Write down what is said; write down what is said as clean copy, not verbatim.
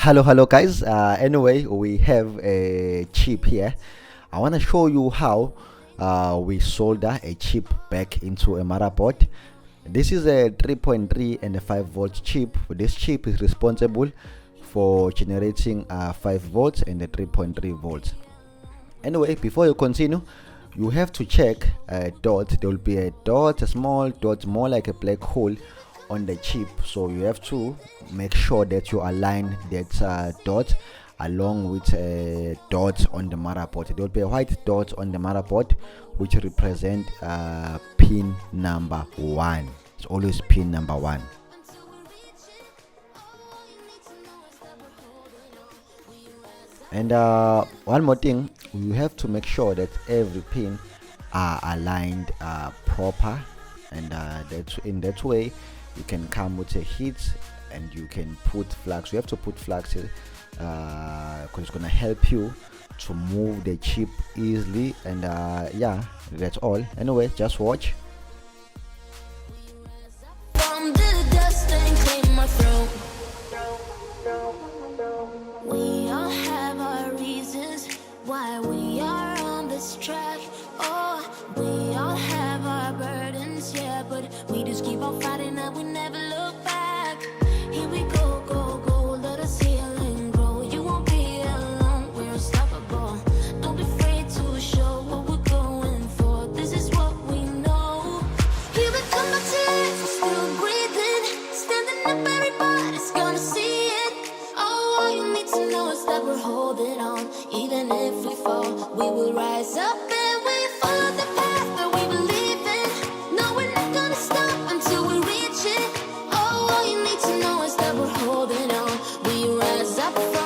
Hello guys. Anyway, we have a chip here. I want to show you how we solder a chip back into a motherboard. This is a 3.3 and a 5 volt chip. This chip is responsible for generating 5 volts and a 3.3 volts. Anyway, before you continue, you have to check a dot. There will be a dot, a small dot, more like a black hole on the chip. So you have to make sure that you align that dot along with a dot on the motherboard. There will be a white dot on the motherboard which represent pin number 1. It's always pin number 1. And one more thing, you have to make sure that every pin are aligned proper, and that's in that way you can come with a heat and you can put flux. You have to put flux because it's gonna help you to move the chip easily. And yeah, that's all. Anyway, just watch. We all have our reasons why we are on this track. Oh, we all have our burdens, yeah, but we just keep on fighting and we never look back. Here we go, go, go, let us heal and grow. You won't be alone, we're unstoppable. Don't be afraid to show what we're going for. This is what we know. Here we come back to life, we're still breathing. Standing up, everybody's gonna see it. Oh, all you need to know is that we're holding on. Even if we fall, we will rise up and we follow the path that we believe in. No, we're not gonna stop until we reach it. Oh, all you need to know is that we're holding on. We rise up from